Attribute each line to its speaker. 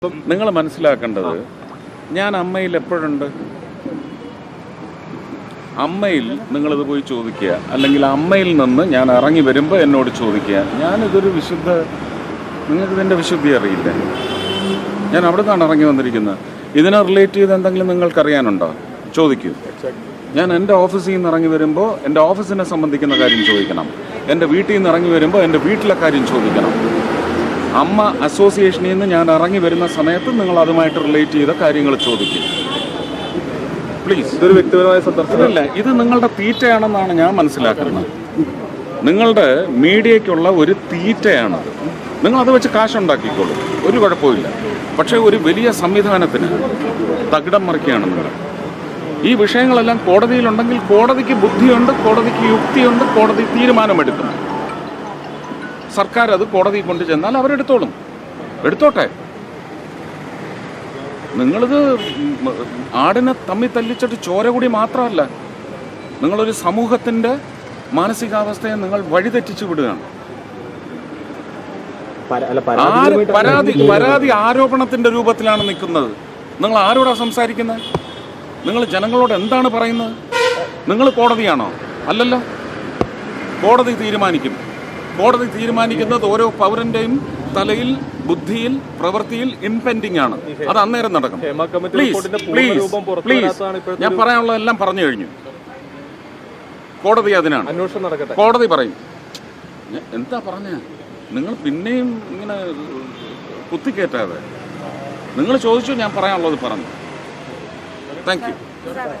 Speaker 1: നിങ്ങൾ മനസ്സിലാക്കേണ്ടത്, ഞാൻ അമ്മയിൽ എപ്പോഴുണ്ട്? അമ്മയിൽ നിങ്ങളിത് പോയി ചോദിക്കുക, അല്ലെങ്കിൽ അമ്മയിൽ നിന്ന് ഞാൻ ഇറങ്ങി വരുമ്പോൾ എന്നോട് ചോദിക്കുക. ഞാനിതൊരു നിങ്ങൾക്കിതിൻ്റെ വിശുദ്ധി അറിയില്ല. ഞാൻ അവിടെ നിന്നാണ് ഇറങ്ങി വന്നിരിക്കുന്നത്. ഇതിനെ റിലേറ്റ് ചെയ്ത് എന്തെങ്കിലും നിങ്ങൾക്കറിയാനുണ്ടോ? ചോദിക്കൂ. ഞാൻ എൻ്റെ ഓഫീസിൽ നിന്ന് ഇറങ്ങി വരുമ്പോൾ എൻ്റെ ഓഫീസിനെ സംബന്ധിക്കുന്ന കാര്യം ചോദിക്കണം. എൻ്റെ വീട്ടിൽ നിന്ന് ഇറങ്ങി വരുമ്പോൾ എൻ്റെ വീട്ടിലെ കാര്യം ചോദിക്കണം. അമ്മ അസോസിയേഷനിൽ നിന്ന് ഞാൻ ഇറങ്ങി വരുന്ന സമയത്ത് നിങ്ങൾ അതുമായിട്ട് റിലേറ്റ് ചെയ്ത കാര്യങ്ങൾ ചോദിക്കും. പ്ലീസ്.
Speaker 2: ഇതൊരു വ്യക്തിപരമായ സന്ദർശനമല്ല.
Speaker 1: ഇത് നിങ്ങളുടെ തീറ്റയാണെന്നാണ് ഞാൻ മനസ്സിലാക്കുന്നത്. നിങ്ങളുടെ മീഡിയയ്ക്കുള്ള ഒരു തീറ്റയാണ്. നിങ്ങൾ അത് വെച്ച് കാശുണ്ടാക്കിക്കോളൂ, ഒരു കുഴപ്പമില്ല. പക്ഷേ ഒരു വലിയ സംവിധാനത്തിന് തകിടം മറിക്കുകയാണ് നിങ്ങൾ. ഈ വിഷയങ്ങളെല്ലാം കോടതിയിലുണ്ടെങ്കിൽ കോടതിക്ക് ബുദ്ധിയുണ്ട്, കോടതിക്ക് യുക്തിയുണ്ട്, കോടതി തീരുമാനമെടുക്കും. സർക്കാർ അത് കോടതി കൊണ്ടു ചെന്നാൽ അവരെടുത്തോളും, എടുത്തോട്ടെ. നിങ്ങളിത് ആടിനെ തമ്മി തല്ലിച്ചിട്ട് ചോര കൂടി മാത്രമല്ല, നിങ്ങളൊരു സമൂഹത്തിൻ്റെ മാനസികാവസ്ഥയെ നിങ്ങൾ വഴിതെറ്റിച്ചു വിടുകയാണ്. പരാതി ആരോപണത്തിന്റെ രൂപത്തിലാണ് നിൽക്കുന്നത്. നിങ്ങൾ ആരോടാ സംസാരിക്കുന്നത്? നിങ്ങൾ ജനങ്ങളോട് എന്താണ് പറയുന്നത്? നിങ്ങൾ കോടതിയാണോ? അല്ലല്ലോ. കോടതി തീരുമാനിക്കും. കോടതി തീരുമാനിക്കുന്നത് ഓരോ പൗരന്റെയും തലയിൽ, ബുദ്ധിയിൽ, പ്രവൃത്തിയിൽ ഇംപെൻഡിങ് ആണ്. അത് അന്നേരം നടക്കും. പ്ലീസ്, ഞാൻ പറയാനുള്ളതെല്ലാം പറഞ്ഞു കഴിഞ്ഞു. കോടതി അതിനാണ്.
Speaker 2: അന്വേഷണം നടക്കട്ടെ.
Speaker 1: കോടതി പറയും. എന്താ പറഞ്ഞ? നിങ്ങൾ പിന്നെയും ഇങ്ങനെ കുത്തിക്കേറ്റാതെ നിങ്ങൾ ചോദിച്ചു, ഞാൻ പറയാനുള്ളത് പറഞ്ഞു. Thank you.